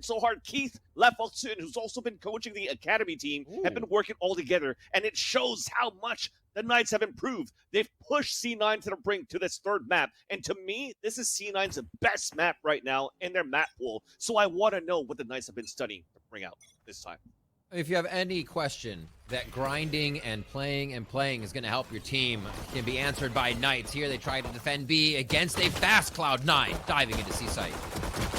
so hard. Keith Leffelson, who's also been coaching the academy team, have been working all together, and it shows how much the Knights have improved. They've pushed C9 to the brink to this third map, and to me, this is C9's best map right now in their map pool. So I want to know what the Knights have been studying to bring out this time. If you have any question that grinding and playing is going to help your team, can be answered by Knights. Here they try to defend B against a fast Cloud9, diving into C site.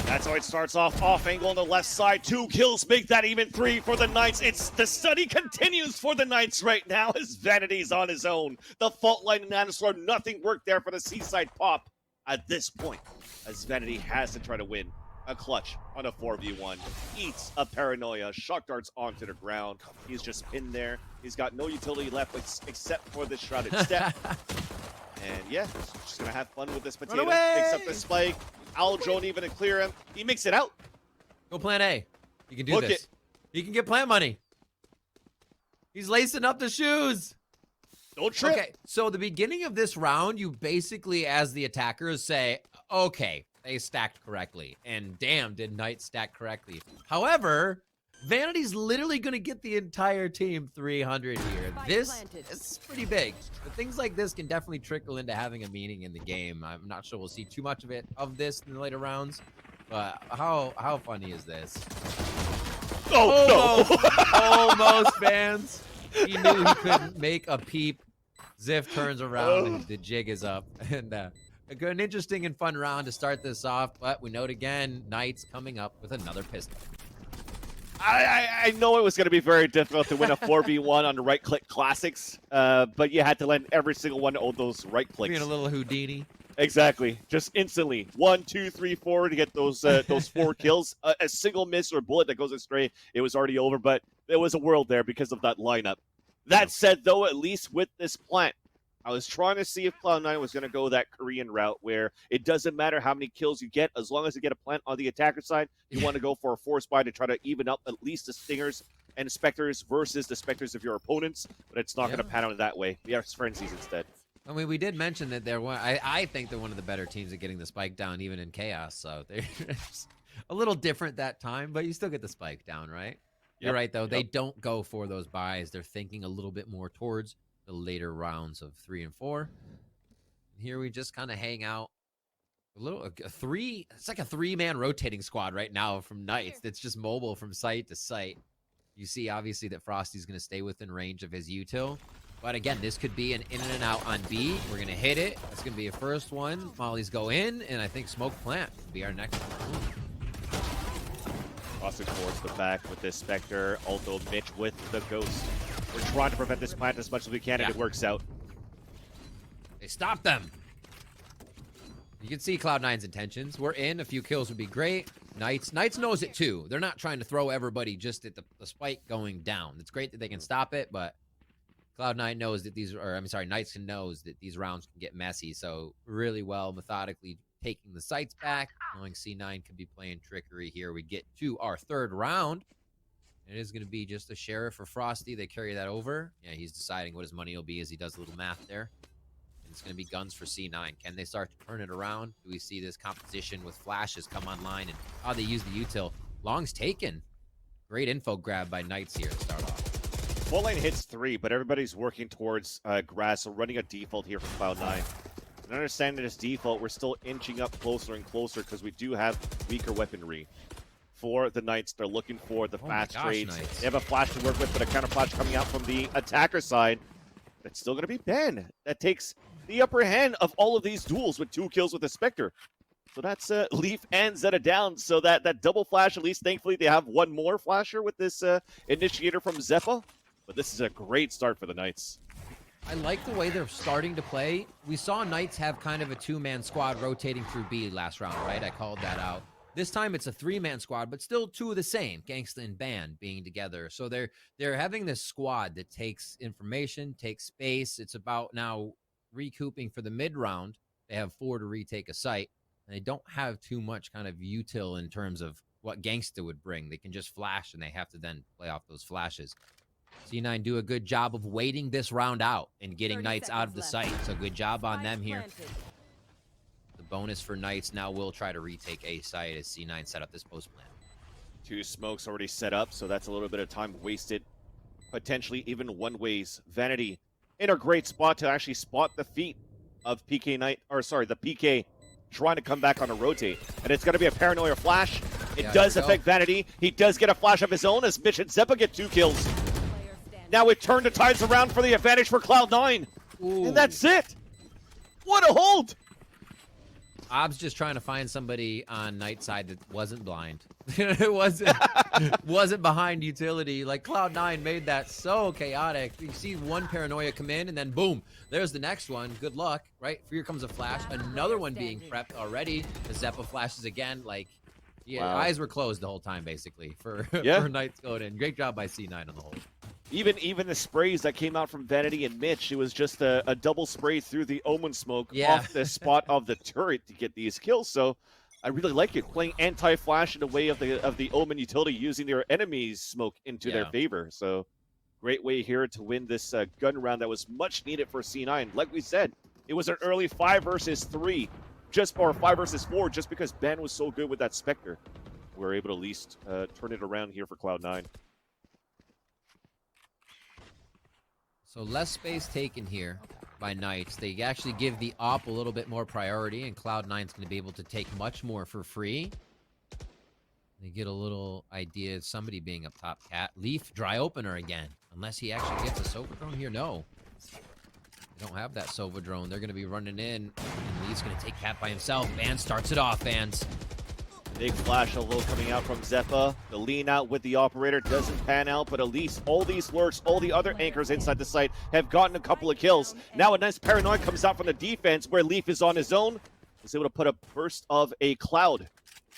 That's how it starts off angle on the left side. 2 kills make that even 3 for the Knights. It's the study continues for the Knights right now as Vanity's on his own. The fault line and Nanostorm, nothing worked there for the C-side pop at this point, as Vanity has to try to win a clutch on a 4v1. Eats a paranoia. Shock darts onto the ground. He's just pinned there. He's got no utility left except for this shrouded step. And yeah, just gonna have fun with this potato. Picks up the spike. Owl drone even to clear him. He makes it out. Go plan A. You can do this. He can get plant money. He's lacing up the shoes. Don't trip. Okay, so the beginning of this round, you basically, as the attackers, say, okay, they stacked correctly. And damn, did Knights stack correctly. However, Vanity's literally going to get the entire team 300 here. This is pretty big. But things like this can definitely trickle into having a meaning in the game. I'm not sure we'll see too much of this in the later rounds. But how funny is this? Oh, no. Almost, fans. He knew he couldn't make a peep. Ziff turns around and the jig is up. And an interesting and fun round to start this off. But we note again, Knights coming up with another pistol. I know it was going to be very difficult to win a 4v1 on the right-click classics, but you had to land every single one of those right clicks. Being a little Houdini. Exactly. Just instantly. 1, 2, 3, 4 to get those 4 kills. A single miss or bullet that goes astray, it was already over, but there was a world there because of that lineup. That said, though, at least with this plant, I was trying to see if Cloud9 was going to go that Korean route where it doesn't matter how many kills you get, as long as you get a plant on the attacker side, you want to go for a force buy to try to even up at least the Stingers and Spectres versus the Spectres of your opponents, but it's not going to pan out that way. We have Frenzies instead. I mean, we did mention that they're one. I think they're one of the better teams at getting the spike down, even in chaos. So they're a little different that time, but you still get the spike down, right? You're right, though. They don't go for those buys. They're thinking a little bit more towards the later rounds of 3 and 4. And here we just kind of hang out. It's like a 3-man rotating squad right now from Knights that's just mobile from site to site. You see, obviously, that Frosty's going to stay within range of his util. But again, this could be an in and out on B. We're going to hit it. That's going to be a first one. Mollies go in, and I think Smoke Plant will be our next one. Crossing towards the back with this Spectre. Also, Mitch with the Ghost. We're trying to prevent this plant as much as we can, and it works out. They stopped them. You can see Cloud9's intentions. We're in. A few kills would be great. Knights knows it, too. They're not trying to throw everybody just at the spike going down. It's great that they can stop it, but Cloud9 knows that Knights knows that these rounds can get messy. So really well, methodically taking the sights back, knowing C9 could be playing trickery here. We get to our third round. It is going to be just a Sheriff for Frosty. They carry that over. Yeah, he's deciding what his money will be as he does a little math there. And it's going to be guns for C9. Can they start to turn it around? Do we see this composition with flashes come online and how they use the util? Long's taken. Great info grab by Knights here to start off. Full lane hits 3, but everybody's working towards grass, so running a default here from Cloud9. And understanding this default, we're still inching up closer and closer because we do have weaker weaponry. For the Knights, they're looking for the fast trades. Knights. They have a flash to work with, but a counter flash coming out from the attacker side. That's still going to be Ben. That takes the upper hand of all of these duels with 2 kills with the Spectre. So that's Leaf and Zeta down. So that double flash, at least thankfully, they have one more flasher with this initiator from Zeppa. But this is a great start for the Knights. I like the way they're starting to play. We saw Knights have kind of a 2-man squad rotating through B last round, right? I called that out. This time it's a 3-man squad, but still 2 of the same, Gangsta and Band being together. So they're having this squad that takes information, takes space. It's about now recouping for the mid round. They have 4 to retake a site, and they don't have too much kind of util in terms of what Gangsta would bring. They can just flash, and they have to then play off those flashes. C9 do a good job of waiting this round out and getting Knights out of the site. So good job on them here. The bonus for Knights now will try to retake A site as C9 set up this post plan. 2 smokes already set up, so that's a little bit of time wasted. Potentially even one ways. Vanity in a great spot to actually spot the feet of PK Knight, or sorry, the PK trying to come back on a rotate. And it's going to be a Paranoia flash. It does affect Vanity. He does get a flash of his own as Mitch and Zeppa get 2 kills. Now it turned the tides around for the advantage for Cloud9. And that's it. What a hold. Ob's just trying to find somebody on Night side that wasn't blind. It wasn't behind utility. Like Cloud9 made that so chaotic. You see one Paranoia come in and then boom, there's the next one. Good luck, right? Here comes a flash. Another one being prepped already. The Zeppa flashes again. Like, yeah, wow. Eyes were closed the whole time basically for Knight's going in. Great job by C9 on the whole. Even the sprays that came out from Vanity and Mitch, it was just a double spray through the Omen smoke off the spot of the turret to get these kills. So I really like it, playing anti-flash in the way of the Omen utility, using their enemies' smoke into their favor. So great way here to win this gun round that was much needed for C9. Like we said, it was an early 5 versus 3, or 5 versus 4, just because Ben was so good with that Spectre. We were able to at least turn it around here for Cloud9. So less space taken here by Knights. They actually give the op a little bit more priority, and Cloud9's going to be able to take much more for free. They get a little idea of somebody being up top. Cat. Leaf, dry opener again. Unless he actually gets a Sova drone here. No. They don't have that Sova drone. They're going to be running in, and Leaf's going to take Cat by himself. Van starts it off, fans. Big flash a little coming out from Zeppa. The lean out with the operator doesn't pan out, but at least all these lurks, all the other anchors inside the site have gotten a couple of kills. Now a nice Paranoia comes out from the defense where Leaf is on his own. He's able to put a burst of a cloud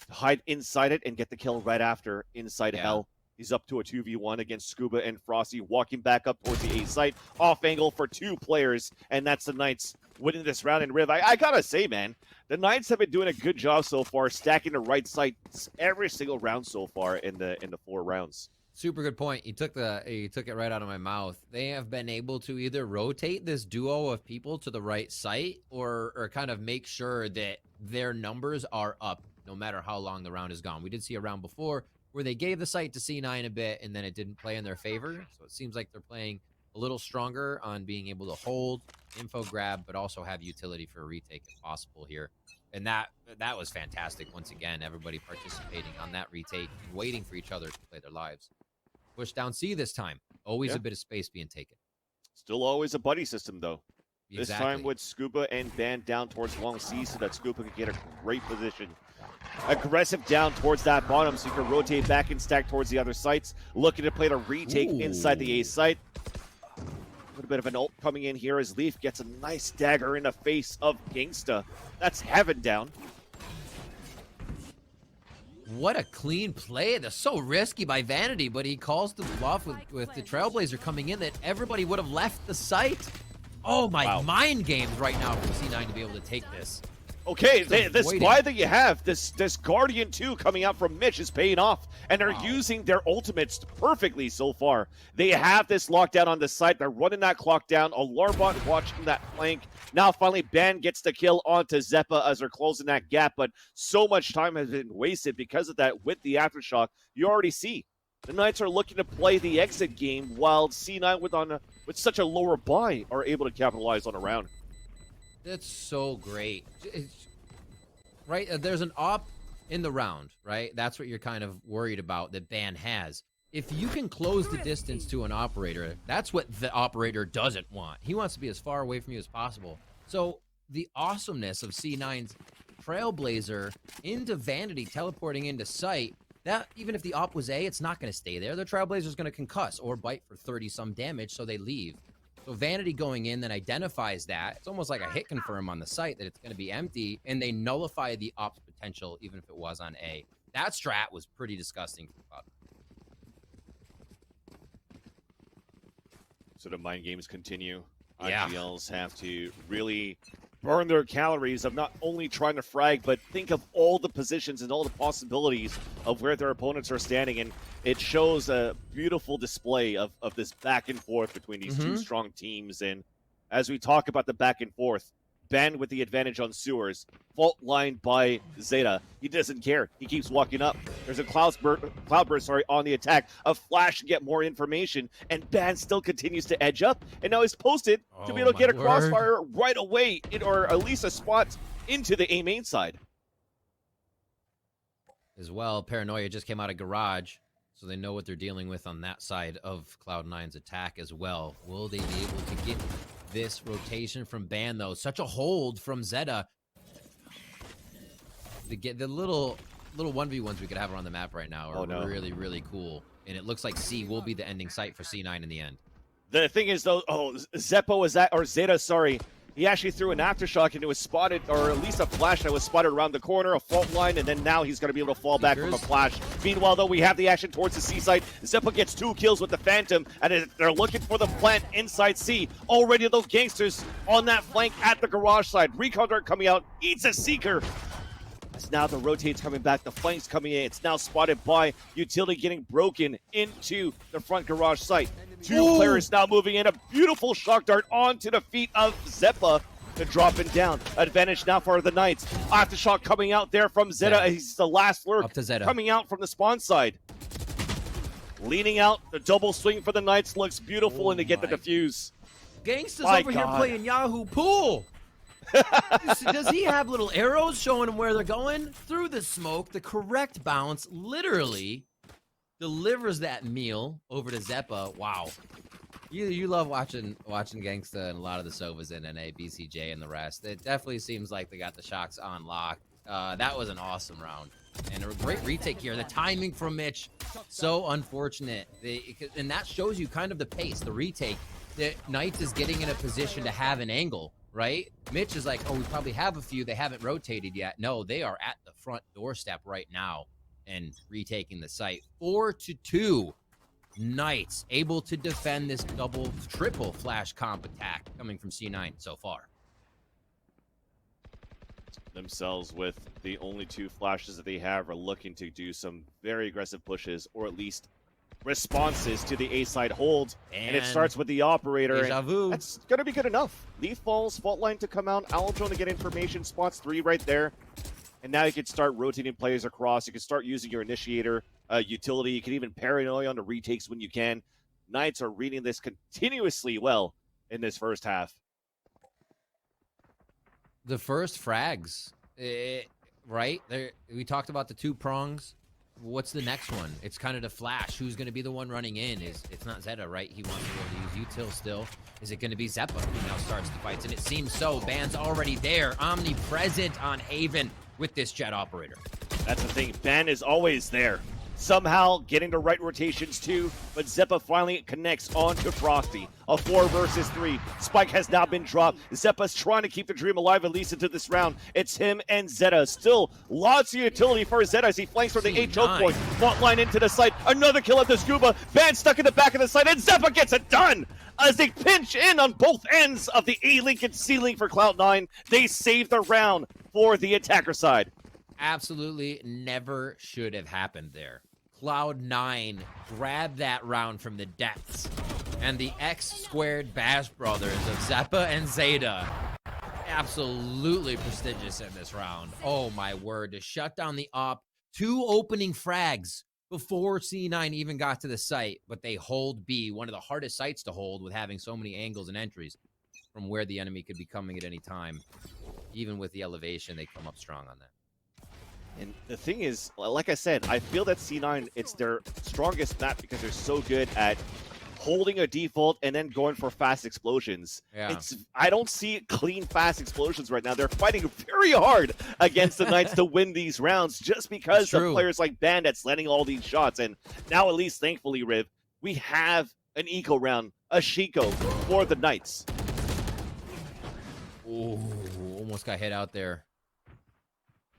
to hide inside it and get the kill right after inside Hell. He's up to a 2v1 against Scuba and Frosty, walking back up towards the A site. Off angle for 2 players, and that's the Knights winning this round in Riv. I gotta say, man, the Knights have been doing a good job so far, stacking the right sites every single round so far in the 4 rounds. Super good point. You took it right out of my mouth. They have been able to either rotate this duo of people to the right site or kind of make sure that their numbers are up no matter how long the round is gone. We did see a round before where they gave the site to C9 a bit and then it didn't play in their favor. So it seems like they're playing a little stronger on being able to hold, info grab, but also have utility for a retake if possible here. And that was fantastic. Once again, everybody participating on that retake and waiting for each other to play their lives. Push down C this time. Always a bit of space being taken. Still always a buddy system, though. Exactly. This time with Scuba and Ban down towards long C so that Scuba can get a great position. Aggressive down towards that bottom so you can rotate back and stack towards the other sites. Looking to play the retake inside the A site. A little bit of an ult coming in here as Leaf gets a nice dagger in the face of Gangsta. That's heaven down. What a clean play. That's so risky by Vanity, but he calls the bluff with the Trailblazer coming in that everybody would have left the site. Oh, my mind games right now for C9 to be able to take this. Okay, this buy that you have, this Guardian 2 coming out from Mitch is paying off, and they're using their ultimates perfectly so far. They have this lockdown on the site. They're running that clock down. Alarmbot watching that flank. Now finally Ban gets the kill onto Zeppa as they're closing that gap, but so much time has been wasted because of that with the Aftershock. You already see the Knights are looking to play the exit game while C9 with such a lower buy are able to capitalize on a round. That's so great. Right? There's an op in the round, right? That's what you're kind of worried about that Ban has. If you can close the distance to an operator, that's what the operator doesn't want. He wants to be as far away from you as possible. So the awesomeness of C9's Trailblazer into Vanity teleporting into site, that even if the op was A, it's not going to stay there. The Trailblazer's going to concuss or bite for 30-some damage, so they leave. So Vanity going in then identifies that. It's almost like a hit confirm on the site that it's going to be empty, and they nullify the op's potential even if it was on A. That strat was pretty disgusting for Cloud. So the mind games continue. IGLs have to really burn their calories of not only trying to frag, but think of all the positions and all the possibilities of where their opponents are standing. And it shows a beautiful display of this back and forth between these two strong teams. And as we talk about the back and forth, Ben with the advantage on sewers. Fault line by Zeta. He doesn't care. He keeps walking up. There's a cloudburst, on the attack. A flash to get more information, and Ben still continues to edge up. And now he's posted to be able to get a crossfire right away, or at least a spot into the A main side. As well, Paranoia just came out of garage, so they know what they're dealing with on that side of Cloud9's attack as well. Will they be able to get this rotation from Ban, though? Such a hold from Zeta. To get the little 1v1s we could have around the map right now are really, really cool. And it looks like C will be the ending site for C9 in the end. The thing is, though, Zeta, sorry. He actually threw an aftershock and it was spotted, or at least a flash that was spotted around the corner, a fault line, and then now he's going to be able to fall back from a flash. Meanwhile, though, we have the action towards the C side. Zeppa gets 2 kills with the Phantom, and they're looking for the plant inside C. Already, those gangsters on that flank at the garage side. Recon Dart coming out, eats a Seeker. As now the rotate's coming back, the flank's coming in. It's now spotted by Utility getting broken into the front garage site. 2 players now moving in. A beautiful shock dart onto the feet of Zeppa to drop him down. Advantage now for the Knights. Aftershock coming out there from Zeta. He's the last lurk up to Zeta. Coming out from the spawn side. Leaning out, the double swing for the Knights looks beautiful, and they get the defuse. Gangsta's over here playing Yahoo Pool. Does he have little arrows showing him where they're going? Through the smoke, the correct bounce literally delivers that meal over to Zeppa. Wow. You love watching Gangsta and a lot of the Sovas in NA, BCJ, and the rest. It definitely seems like they got the shocks on lock. That was an awesome round. And a great retake here. The timing from Mitch, so unfortunate. And that shows you kind of the pace, the retake. That Knights is getting in a position to have an angle, right? Mitch is like, oh, we probably have a few. They haven't rotated yet. No, they are at the front doorstep right now and retaking the site. 4-2. Knights able to defend this triple flash comp attack coming from C9 so far. Themselves with the only 2 flashes that they have are looking to do some very aggressive pushes, or at least responses to the A side hold. And it starts with the operator. And that's going to be good enough. Leaf falls, fault line to come out, Alondron to get information, spots 3 right there. And now you can start rotating players across. You can start using your initiator utility. You can even paranoia on the retakes when you can. Knights are reading this continuously well in this first half. The first frags, right? We talked about the 2 prongs. What's the next one? It's kind of the flash. Who's going to be the one running in? It's not Zeta, right? He wants to go to use util still. Is it going to be Zeppa who now starts the fights? And it seems so. Ban's already there, omnipresent on Haven with this jet operator. That's the thing. Ban is always there. Somehow getting the right rotations too, but Zeppa finally connects onto Frosty. A 4 versus 3. Spike has now been dropped. Zeppa's trying to keep the dream alive at least into this round. It's him and Zeta. Still lots of utility for Zeta as he flanks from the A choke point. Fault line into the site. Another kill at the scuba. Ban stuck in the back of the site, and Zeppa gets it done! As they pinch in on both ends of the A-Link and C-Link for Cloud9, they save the round for the attacker side. Absolutely never should have happened there. Cloud9 grabbed that round from the depths. And the X-squared Bash Brothers of Zeppa and Zeta, absolutely prestigious in this round. Oh my word, to shut down the op. 2 opening frags before C9 even got to the site, but they hold B, one of the hardest sites to hold with having so many angles and entries from where the enemy could be coming at any time. Even with the elevation, they come up strong on that. And the thing is, like I said, I feel that C9, it's their strongest map because they're so good at holding a default and then going for fast explosions. Yeah. I don't see clean, fast explosions right now. They're fighting very hard against the Knights to win these rounds just because of players like Ban that's letting all these shots. And now, at least, thankfully, Riv, we have an eco round, a Shiko for the Knights. Ooh, almost got hit out there.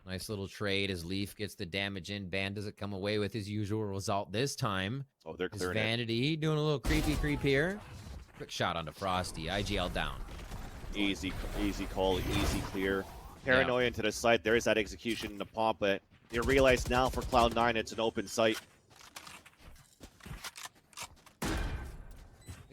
Nice little trade as Leaf gets the damage in. Ban doesn't come away with his usual result this time. Oh, they're clearing Vanity doing a little creep here. Quick shot onto Frosty. IGL down. Easy call, easy clear. Paranoia into the site. There's that execution in the pop, but you realize now for Cloud9 it's an open site.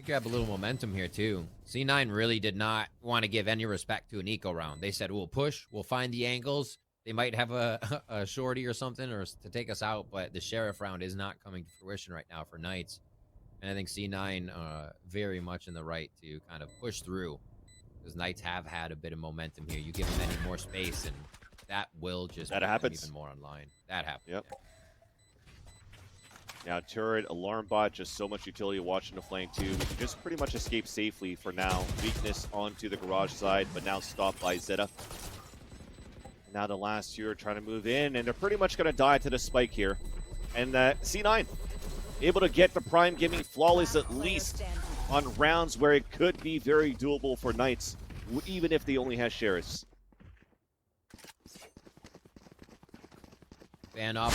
grab a little momentum here too. C9 really did not want to give any respect to an eco round. They said, we'll push, we'll find the angles. They might have a shorty or something or to take us out, but the sheriff round is not coming to fruition right now for Knights. And I think C9 very much in the right to kind of push through, because Knights have had a bit of momentum here. You give them any more space, and that will just that put happens. them even more online. That happens. Yep. Now turret, alarm bot, just so much utility watching the flank too. We can just pretty much escape safely for now. Weakness onto the garage side, but now stopped by Zeta. Now the last two are trying to move in, and they're pretty much going to die to the spike here. And C9 able to get the prime, giving flawless at least on rounds where it could be very doable for Knights, even if they only have sheriffs. Ban off.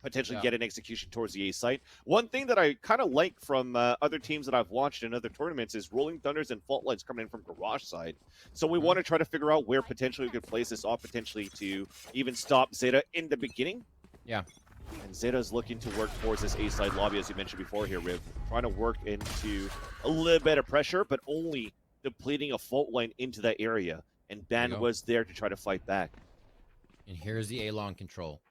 Potentially get an execution towards the A site. One thing that I kind of like from other teams that I've watched in other tournaments is Rolling Thunders and Fault Lines coming in from garage side. So we want to try to figure out where potentially we could place this off, potentially to even stop Zeta in the beginning. Yeah. And Zeta's looking to work towards this A side lobby, as you mentioned before here, Riv. Trying to work into a little bit of pressure, but only depleting a fault line into that area. And Ban was there to try to fight back. And here's the A-long control.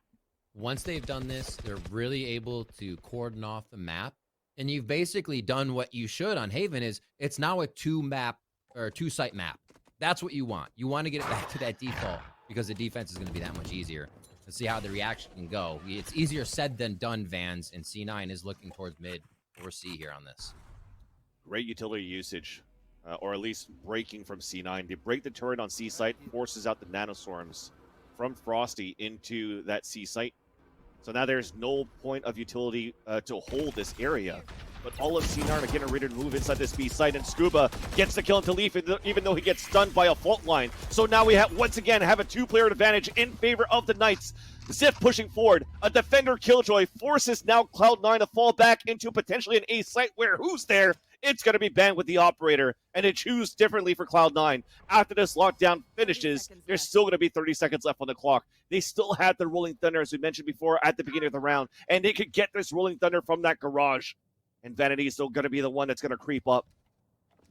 Once they've done this, they're really able to cordon off the map. And you've basically done what you should on Haven is it's now a two-site map. That's what you want. You want to get it back to that default because the defense is going to be that much easier. Let's see how the reaction can go. It's easier said than done, Vans, and C9 is looking towards mid or C here on this. Great utility usage, or at least breaking from C9. They break the turret on C site, forces out the nanoswarms from Frosty into that C site. So now there's no point of utility to hold this area. But all of C9 are getting ready to move inside this B site, and Scuba gets the kill into Leaf, even though he gets stunned by a fault line. So now we have once again have a two-player advantage in favor of the Knights. Ziff pushing forward. A defender killjoy forces now Cloud9 to fall back into potentially an A site where who's there? It's going to be banned with the operator, and they choose differently for Cloud9. After this lockdown finishes, there's still going to be 30 seconds left on the clock. They still had the Rolling Thunder, as we mentioned before, at the beginning of the round, and they could get this Rolling Thunder from that garage. And Vanity is still going to be the one that's going to creep up.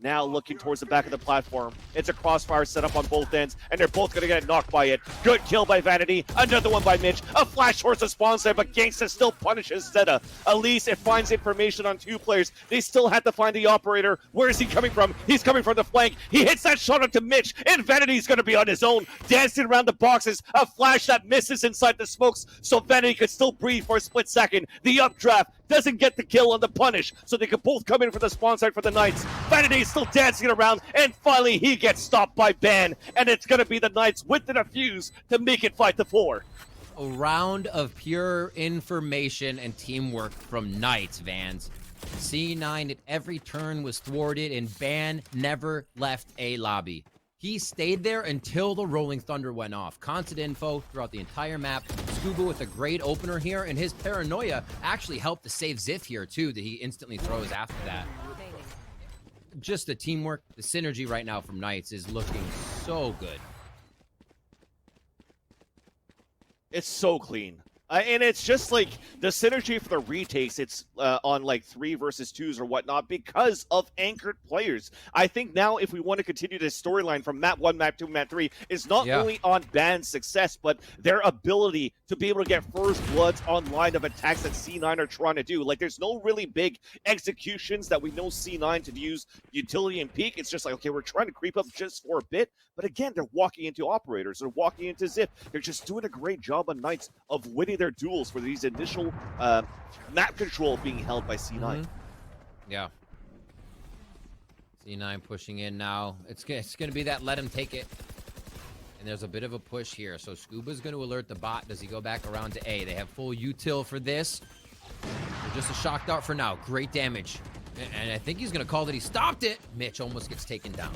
Now looking towards the back of the platform. It's a crossfire set up on both ends, and they're both going to get knocked by it. Good kill by Vanity. Another one by Mitch. A flash towards the spawn side, but Gangsta still punishes Zeta. At least it finds information on two players. They still had to find the operator. Where is he coming from? He's coming from the flank. He hits that shot onto Mitch, and Vanity's going to be on his own, dancing around the boxes. A flash that misses inside the smokes, so Vanity could still breathe for a split second. The updraft doesn't get the kill on the punish, so they could both come in for the spawn side for the Knights. Vanity still dancing around, and finally he gets stopped by Ban, and it's going to be the Knights with the defuse to make it 5-4. A round of pure information and teamwork from Knights, Vans. C9 at every turn was thwarted, and Ban never left a lobby. He stayed there until the Rolling Thunder went off. Constant info throughout the entire map. Scuba with a great opener here, and his paranoia actually helped to save Ziff here too, that he instantly throws after that. Just the teamwork, the synergy right now from Knights is looking so good. It's so clean. And it's just like the synergy for the retakes, it's on like 3 versus 2s or whatnot because of anchored players. I think now if we want to continue this storyline from map 1, map 2, map 3, is not only on Ban's success, but their ability to be able to get first bloods on line of attacks that C9 are trying to do. Like there's no really big executions that we know C9 to use utility and peak. It's just like, okay, we're trying to creep up just for a bit. But again, they're walking into operators. They're walking into Ziff. They're just doing a great job on Knights of winning their duels for these initial map control being held by C9. Yeah. C9 pushing in now. It's going to be that let him take it. And there's a bit of a push here. So Scuba's going to alert the bot. Does he go back around to A? They have full util for this. They're just a shock dart for now. Great damage. And I think he's going to call that he stopped it. Mitch almost gets taken down.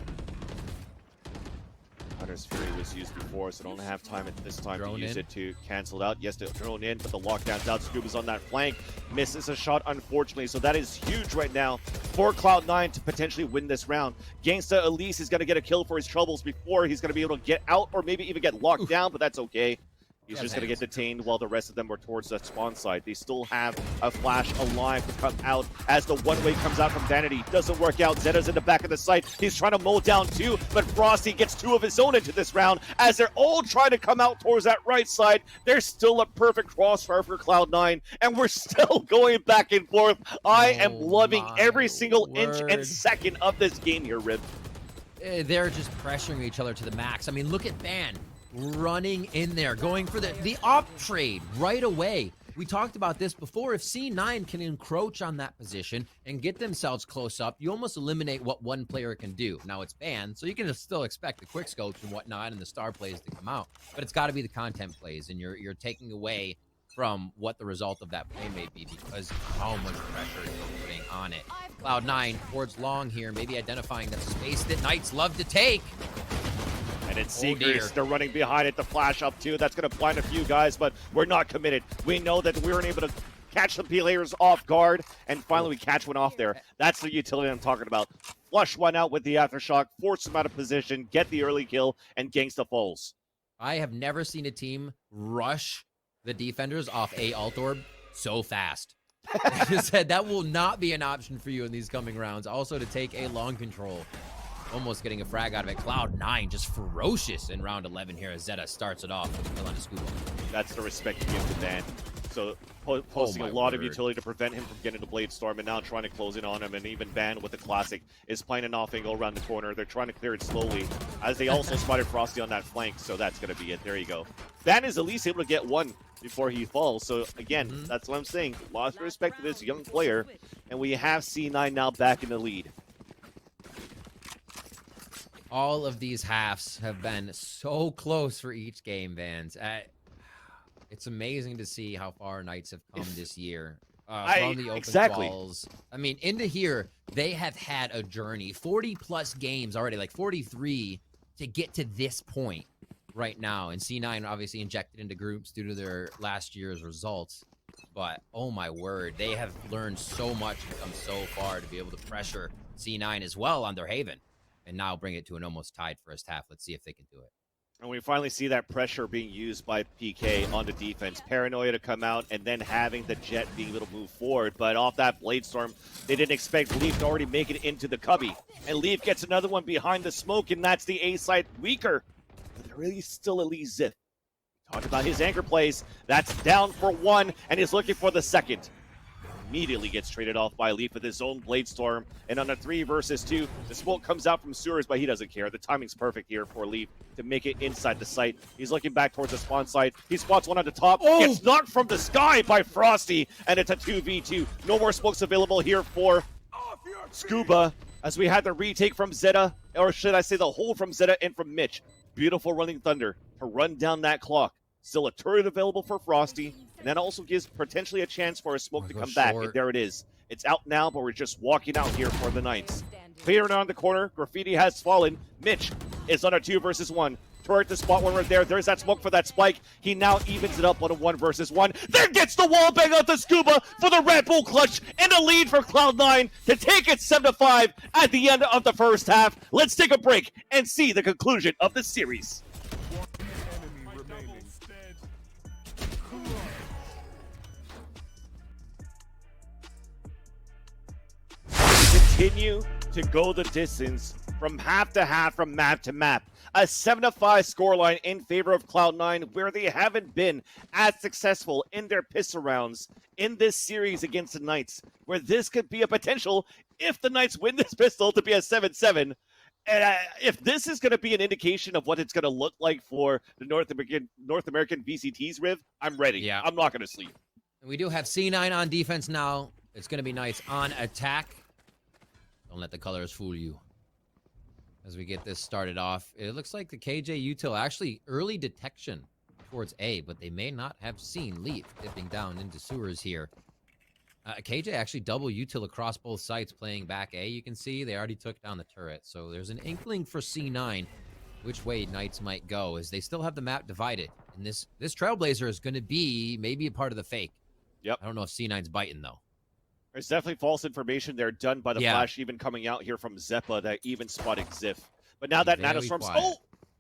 Hunter's Fury was used before, so don't have time at this time to use it to cancel it out. Yes, they're thrown in, but the lockdown's out. Scuba's on that flank. Misses a shot, unfortunately, so that is huge right now for Cloud9 to potentially win this round. Gangsta Elise is going to get a kill for his troubles before he's going to be able to get out or maybe even get locked down, but that's okay. He's just going to get detained while the rest of them are towards the spawn side. They still have a flash alive to come out as the one-way comes out from Vanity. Doesn't work out. Zeta's in the back of the site. He's trying to mow down two, but Frosty gets two of his own into this round as they're all trying to come out towards that right side. There's still a perfect crossfire for Cloud9, and we're still going back and forth. I am loving every single inch and second of this game here, Rib. They're just pressuring each other to the max. I mean, look at Ban running in there, going for the op trade right away. We talked about this before. If C9 can encroach on that position and get themselves close up, you almost eliminate what one player can do. Now it's banned, so you can still expect the quick scopes and whatnot and the star plays to come out, but it's got to be the content plays, and you're taking away from what the result of that play may be because of how much pressure you're putting on it. Cloud9 towards long here, maybe identifying that space that Knights love to take. And it's Seekers. They're running behind it. The flash up too. That's going to blind a few guys, but we're not committed. We know that we weren't able to catch the players off guard, and finally we catch one off there. That's the utility I'm talking about. Flush one out with the aftershock, force them out of position, get the early kill, and gangsta falls. I have never seen a team rush the defenders off a alt orb so fast. I said that will not be an option for you in these coming rounds. Also to take a long control. Almost getting a frag out of it. Cloud9 just ferocious in round 11 here as Zeta starts it off with a kill on a scuba. That's the respect you give to Dan. So posting a lot of utility to prevent him from getting the Blade Storm and now trying to close in on him, and even Ban with the classic is playing an off angle around the corner. They're trying to clear it slowly as they also spotted Frosty on that flank, so that's going to be it. There you go. Ban is at least able to get one before he falls. So again, that's what I'm saying. Lots of respect to this young player, and we have C9 now back in the lead. All of these halves have been so close for each game, Vans. It's amazing to see how far Knights have come this year. From the open walls. I mean, into here, they have had a journey. 40-plus games already, like 43, to get to this point right now. And C9 obviously injected into groups due to their last year's results. But, oh my word, they have learned so much and come so far to be able to pressure C9 as well on their Haven. And now bring it to an almost tied first half. Let's see if they can do it. And we finally see that pressure being used by PK on the defense. Paranoia to come out and then having the Jet being able to move forward. But off that Blade Storm, they didn't expect Leaf to already make it into the cubby. And Leaf gets another one behind the smoke, and that's the A side weaker. But there really still at least Ziff. Talk about his anchor plays. That's down for one, and he's looking for the second. Immediately gets traded off by Leaf with his own Blade Storm, and on a 3 versus 2, the smoke comes out from sewers, but he doesn't care. The timing's perfect here for Leaf to make it inside the site. He's looking back towards the spawn site. He spots one on the top, gets knocked from the sky by Frosty, and it's a 2v2. No more smokes available here for Scuba, as we had the retake from Zeta, or should I say the hold from Zeta and from Mitch. Beautiful running thunder to run down that clock. Still a turret available for Frosty, and that also gives potentially a chance for a smoke to come back. And there it is. It's out now, but we're just walking out here for the Knights. Clearing on the corner. Graffiti has fallen. Mitch is on a 2 versus 1. Turret to spot one right there. There's that smoke for that spike. He now evens it up on a 1 versus 1. Then gets the wall bang out the Scuba for the Red Bull clutch and a lead for Cloud9 to take it 7-5 at the end of the first half. Let's take a break and see the conclusion of the series. Continue to go the distance from half to half, from map to map. A 7-5 scoreline in favor of Cloud9, where they haven't been as successful in their pistol rounds in this series against the Knights, where this could be a potential, if the Knights win this pistol, to be a 7-7. And if this is going to be an indication of what it's going to look like for the North American VCTs, Riv, I'm ready. Yeah. I'm not going to sleep. And we do have C9 on defense now. It's going to be Knights on attack. Don't let the colors fool you. As we get this started off, it looks like the KJ util actually early detection towards A, but they may not have seen Leaf dipping down into sewers here. KJ actually double util across both sites playing back A. You can see they already took down the turret, so there's an inkling for C9 which way Knights might go, as they still have the map divided. And this Trailblazer is going to be maybe a part of the fake. Yep. I don't know if C9's biting, though. There's definitely false information there done by the flash even coming out here from Zeppa that even spotted Ziff. But now that Nanostorm's... Oh!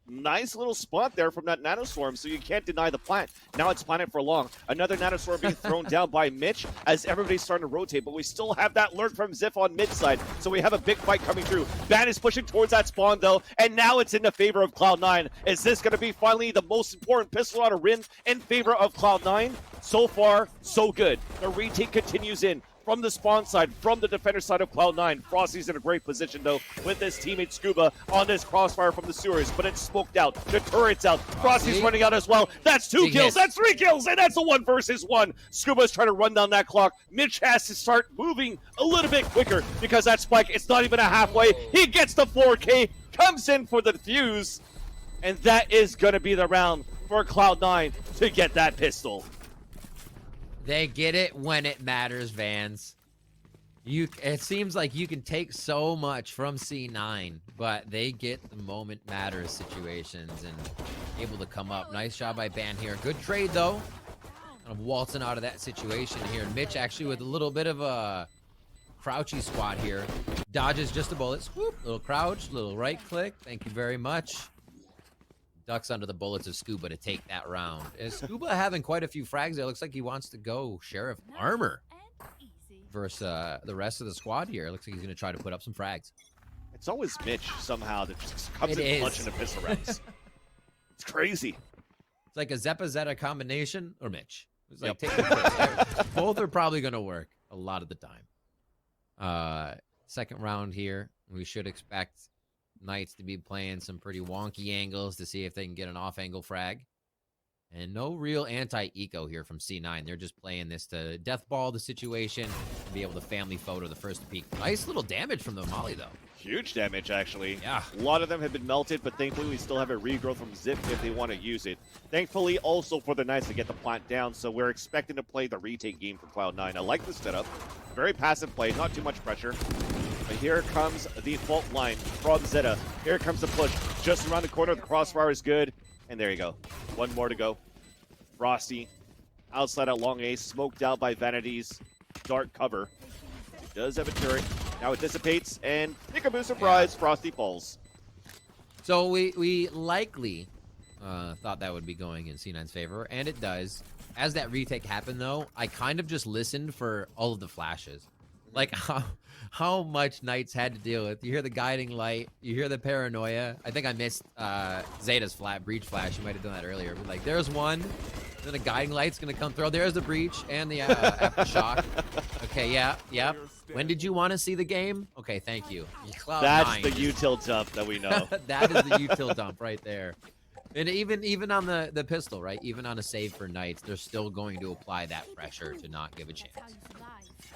Nice little spot there from that nanoswarm, so you can't deny the plant. Now it's planted for long. Another nanoswarm being thrown down by Mitch as everybody's starting to rotate, but we still have that lurk from Ziff on mid side, so we have a big fight coming through. Ban is pushing towards that spawn, though, and now it's in the favor of Cloud9. Is this going to be finally the most important pistol on a rim in favor of Cloud9? So far, so good. The retake continues in. From the spawn side, from the defender side of Cloud9. Frosty's in a great position, though, with his teammate Scuba on this crossfire from the sewers, but it's smoked out. The turret's out. Frosty's running out as well. That's 2 kills. That's 3 kills, and that's a 1 versus 1. Scuba's trying to run down that clock. Mitch has to start moving a little bit quicker because that spike, it's not even a halfway. He gets the 4K, comes in for the defuse, and that is going to be the round for Cloud9 to get that pistol. They get it when it matters, Vans. It seems like you can take so much from C9, but they get the moment matters situations and able to come up. Nice job by Ban here. Good trade, though. Kind of waltzing out of that situation here. Mitch actually with a little bit of a crouchy squat here. Dodges just a bullet. Swoop. Little crouch, little right click. Thank you very much. Ducks under the bullets of Scuba to take that round. Is Scuba having quite a few frags there? Looks like he wants to go Sheriff Armor versus the rest of the squad here. Looks like he's going to try to put up some frags. It's always Mitch somehow that just comes in punching the pistol rounds. It's crazy. It's like a Zeppa Zeta combination or Mitch. It's like taking both are probably going to work a lot of the time. Second round here. We should expect Knights to be playing some pretty wonky angles to see if they can get an off-angle frag. And no real anti-eco here from C9. They're just playing this to deathball the situation and be able to family photo the first peak. Nice little damage from the Molly, though. Huge damage, actually. Yeah. A lot of them have been melted, but thankfully we still have a regrowth from Zip if they want to use it. Thankfully, also for the Knights to get the plant down, so we're expecting to play the retake game for Cloud9. I like the setup. Very passive play, not too much pressure. But here comes the fault line from Zeta. Here comes the push. Just around the corner, the crossfire is good. And there you go. One more to go. Frosty, outside at long ace, smoked out by Vanity's dark cover. It does have a turret. Now it dissipates, and peekaboo surprise, Frosty falls. So we likely thought that would be going in C9's favor, and it does. As that retake happened, though, I kind of just listened for all of the flashes. Like how much Knights had to deal with. You hear the guiding light. You hear the paranoia. I think I missed Zeta's breach flash. You might have done that earlier. But like, there's one. Then the guiding light's going to come through. There's the breach and the aftershock. Okay, yeah. When did you want to see the game? Okay, thank you. That's the util dump that we know. That is the util dump right there. And even on the pistol, right? Even on a save for Knights, they're still going to apply that pressure to not give a chance.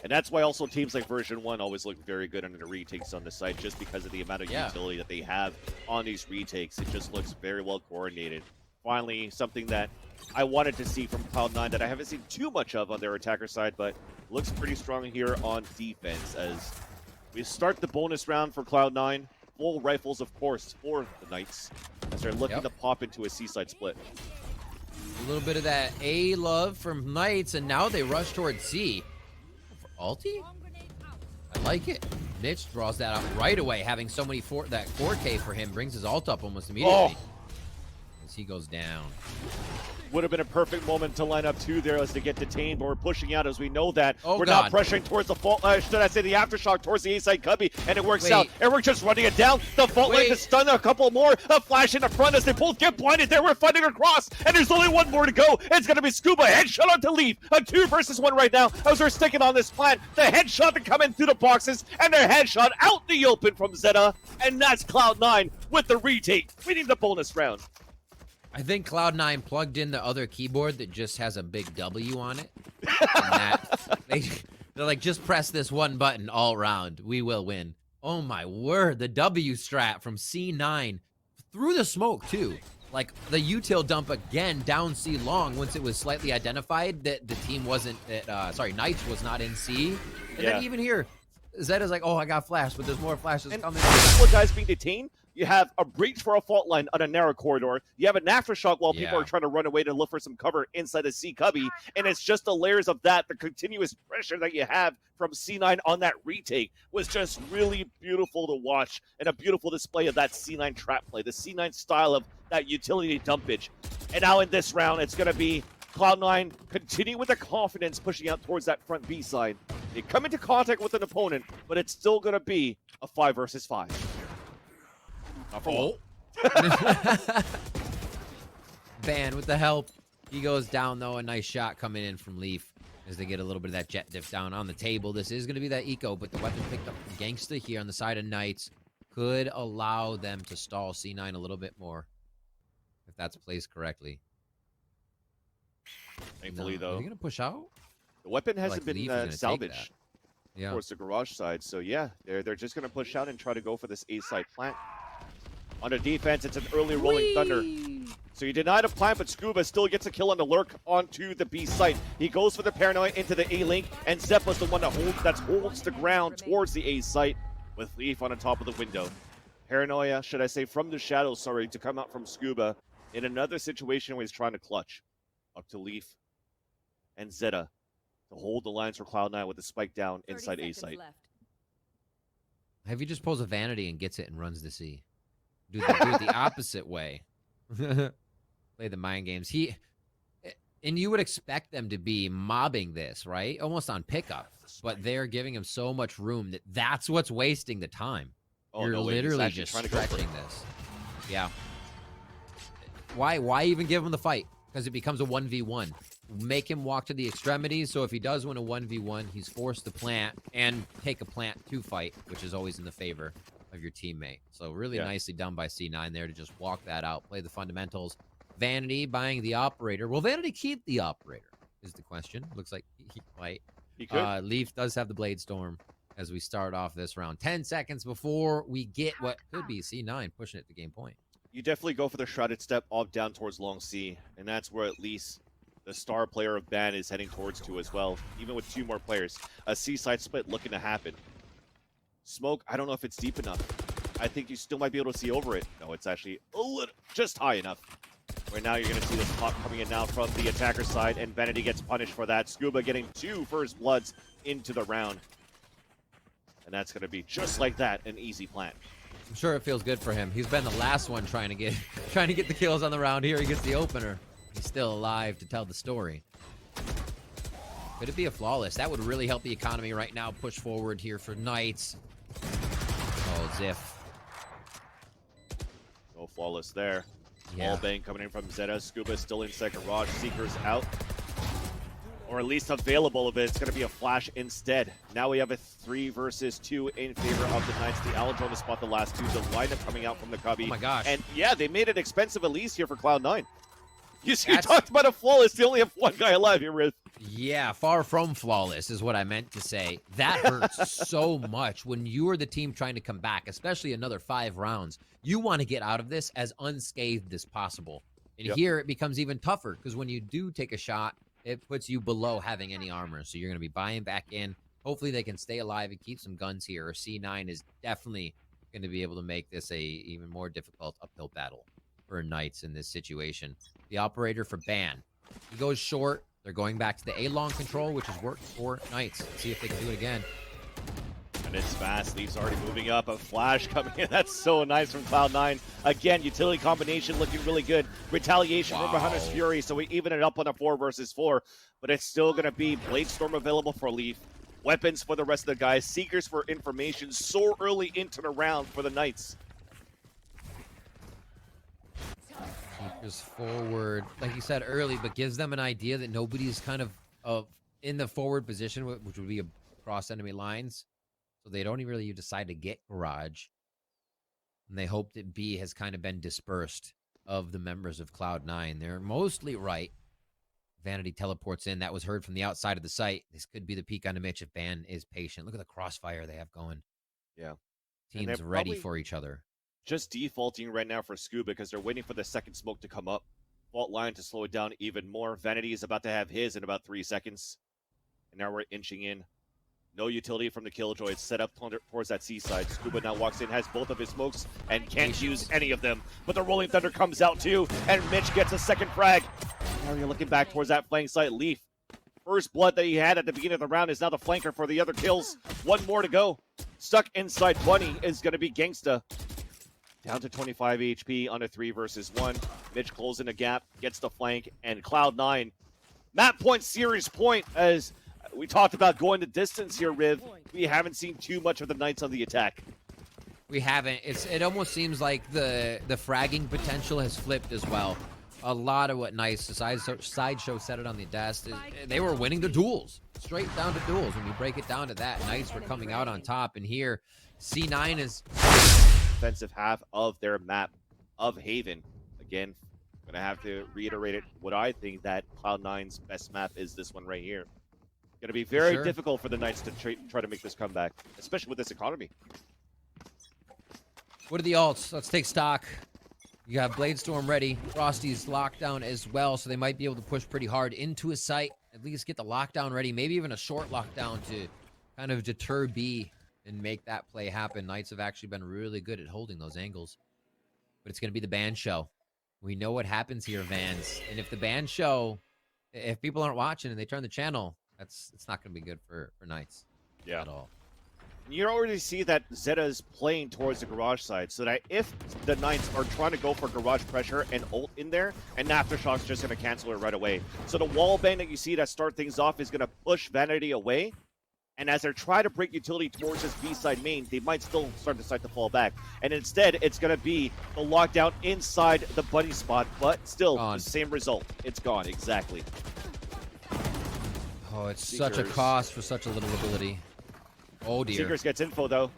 And that's why also teams like version 1 always look very good under the retakes on the site, just because of the amount of utility that they have on these retakes. It just looks very well coordinated. Finally, something that I wanted to see from Cloud9 that I haven't seen too much of on their attacker side, but looks pretty strong here on defense as we start the bonus round for Cloud9. Full rifles, of course, for the Knights as they're looking to pop into a seaside split. A little bit of that A love from Knights, and now they rush towards C. For ulti? I like it. Mitch draws that out right away, having so many that 4K for him brings his ult up almost immediately. As he goes down. Would have been a perfect moment to line up two there as they get detained, but we're pushing out as we know that. We're not pressuring towards the fault, should I say the aftershock towards the A-side cubby, and it works out. And we're just running it down. The fault line to stun a couple more. A flash in the front as they both get blinded there. We're fighting across, and there's only one more to go. It's going to be Scuba. Headshot on to leave. A 2 versus 1 right now as we're sticking on this plant. The headshot to come in through the boxes, and their headshot out in the open from Zeta, and that's Cloud9 with the retake. We need the bonus round. I think Cloud9 plugged in the other keyboard that just has a big W on it. They're like, just press this one button all round. We will win. Oh my word, the W strat from C9 through the smoke too. Like the util dump again down C long once it was slightly identified that the team wasn't, Knights was not in C. And then even here, Zeta's like, oh, I got flash, but there's more flashes coming. What guys being detained? You have a breach for a fault line on a narrow corridor. You have an aftershock while people are trying to run away to look for some cover inside the C cubby. And it's just the layers of that, the continuous pressure that you have from C9 on that retake was just really beautiful to watch, and a beautiful display of that C9 trap play, the C9 style of that utility dumpage. And now in this round, it's going to be Cloud9 continue with the confidence, pushing out towards that front B side. They come into contact with an opponent, but it's still going to be a 5 versus 5. Not for long. Ban with the help. He goes down, though. A nice shot coming in from Leaf as they get a little bit of that jet diff down on the table. This is going to be that eco, but the weapon picked up from Gangsta here on the side of Knights could allow them to stall C9 a little bit more if that's placed correctly. Thankfully, though. Are they going to push out? The weapon hasn't been salvaged yeah. towards the garage side. So, yeah, they're just going to push out and try to go for this A-side plant. On the defense, it's an early rolling thunder. So you deny the plant, but Scuba still gets a kill on the lurk onto the B site. He goes for the paranoia into the A link, and Zeppa's the one that holds the ground towards the A site with Leaf on the top of the window. Paranoia, should I say, from the shadows, sorry, to come out from Scuba in another situation where he's trying to clutch. Up to Leaf and Zeta to hold the lines for Cloud9 with the spike down inside A site. Have you just pulls a vanity and gets it and runs the C? Do it the opposite way. Play the mind games. And you would expect them to be mobbing this, right? Almost on pickup. But they're giving him so much room that's what's wasting the time. Oh, You're no, literally just stretching this. Yeah. Why even give him the fight? Because it becomes a 1v1. Make him walk to the extremities, so if he does win a 1v1, he's forced to plant and take a plant to fight, which is always in the favor of your teammate. So really nicely done by C9 there to just walk that out, play the fundamentals. Vanity buying the operator. Will Vanity keep the operator is the question. Looks like he might. He could. Leaf does have the Blade Storm as we start off this round. 10 seconds before we get what could be C9 pushing it to game point. You definitely go for the shrouded step off down towards long C, and that's where at least the star player of Ban is heading towards to as well, even with 2 more players. A C-side split looking to happen. Smoke, I don't know if it's deep enough. I think you still might be able to see over it. No, it's actually a little, just high enough. Where now you're going to see this pop coming in now from the attacker side, and Vanity gets punished for that. Scuba getting 2 first bloods into the round. And that's going to be, just like that, an easy plant. I'm sure it feels good for him. He's been the last one trying to get the kills on the round. Here he gets the opener. He's still alive to tell the story. Could it be a flawless? That would really help the economy right now. Push forward here for Knights. Oh, Ziff. No flawless there. Yeah. All bang coming in from Zeta. Scuba still inside garage. Seekers out. Or at least available of it. It's going to be a flash instead. Now we have a 3 versus 2 in favor of the Knights. The Aladrone to spot the last 2. The lineup coming out from the cubby. Oh my gosh. And yeah, they made it expensive at least here for Cloud9. You talked about a flawless. They only have 1 guy alive here, Riz. Yeah, far from flawless is what I meant to say. That hurts so much when you are the team trying to come back, especially another 5 rounds. You want to get out of this as unscathed as possible. And here it becomes even tougher because when you do take a shot, it puts you below having any armor. So you're going to be buying back in. Hopefully they can stay alive and keep some guns here. Or C9 is definitely going to be able to make this a even more difficult uphill battle for Knights in this situation. The operator for Ban. He goes short. They're going back to the A-long control, which has worked for Knights. Let's see if they can do it again. And it's fast. Leaf's already moving up. A flash coming in. That's so nice from Cloud9. Again, utility combination looking really good. Retaliation from Hunter's Fury, so we even it up on a 4 versus 4. But it's still going to be Blade Storm available for Leaf. Weapons for the rest of the guys. Seekers for information so early into the round for the Knights. Seekers forward, like you said early, but gives them an idea that nobody's kind of in the forward position, which would be across enemy lines. So they don't even really decide to get garage. And they hope that B has kind of been dispersed of the members of Cloud9. They're mostly right. Vanity teleports in. That was heard from the outside of the site. This could be the peak on the Mitch if Ban is patient. Look at the crossfire they have going. Yeah. Teams ready for each other. Just defaulting right now for Scuba because they're waiting for the second smoke to come up. Fault line to slow it down even more. Vanity is about to have his in about 3 seconds. And now we're inching in. No utility from the Killjoy. It's set up towards that seaside. Scuba now walks in, has both of his smokes, and can't use any of them. But the Rolling Thunder comes out too, and Mitch gets a second frag. Now you're looking back towards that flank site. Leaf, first blood that he had at the beginning of the round, is now the flanker for the other kills. One more to go. Stuck inside Bunny is going to be Gangsta. Down to 25 HP on a 3 versus 1. Mitch closing a gap, gets the flank, and Cloud9. Map point, series point, as we talked about going the distance here, Riv. We haven't seen too much of the Knights on the attack. We haven't. It almost seems like the fragging potential has flipped as well. A lot of what Knights, the Sideshow said it on the desk, they were winning the duels. Straight down to duels. When you break it down to that, Knights were coming out on top. And here, C9 is... Defensive half of their map of Haven. Again, I'm going to have to reiterate it. What I think that Cloud9's best map is this one right here. Going to be very difficult for the Knights to try to make this comeback, especially with this economy. What are the alts? Let's take stock. You have Bladestorm ready. Frosty's locked down as well, so they might be able to push pretty hard into a site. At least get the lockdown ready. Maybe even a short lockdown to kind of deter B and make that play happen. Knights have actually been really good at holding those angles. But it's going to be the band show. We know what happens here, Vans. And if the band show, if people aren't watching and they turn the channel, it's not going to be good for Knights at all. You already see that Zeta's playing towards the garage side, so that if the Knights are trying to go for garage pressure and ult in there, and Aftershock's just going to cancel it right away. So the wall bang that you see that start things off is going to push Vanity away, and as they're trying to break utility towards this B-side main, they might still start to decide to fall back. And instead, it's going to be the lockdown inside the buddy spot, but still the same result. It's gone, exactly. Oh, it's such a cost for such a little ability. Oh dear. Seekers gets info though.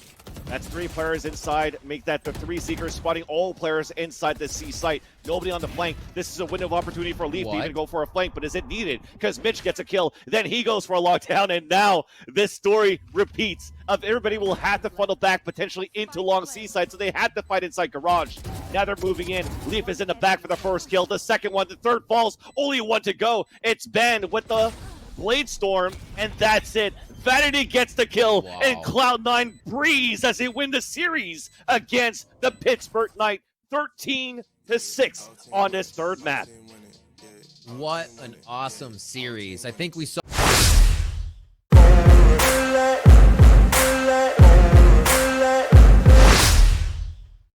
That's 3 players inside. Make that the 3 Seekers spotting all players inside the C site. Nobody on the flank. This is a window of opportunity for Leaf to even go for a flank, but is it needed? Because Mitch gets a kill. Then he goes for a lockdown, and now this story repeats of everybody will have to funnel back potentially into long C side, so they had to fight inside garage. Now they're moving in. Leaf is in the back for the first kill. The second one, the third falls. Only one to go. It's Ben with the Bladestorm, and that's it. Vanity gets the kill, and Cloud9 breathes as they win the series against the Pittsburgh Knight, 13-6 on this third map. What an awesome series. I think we saw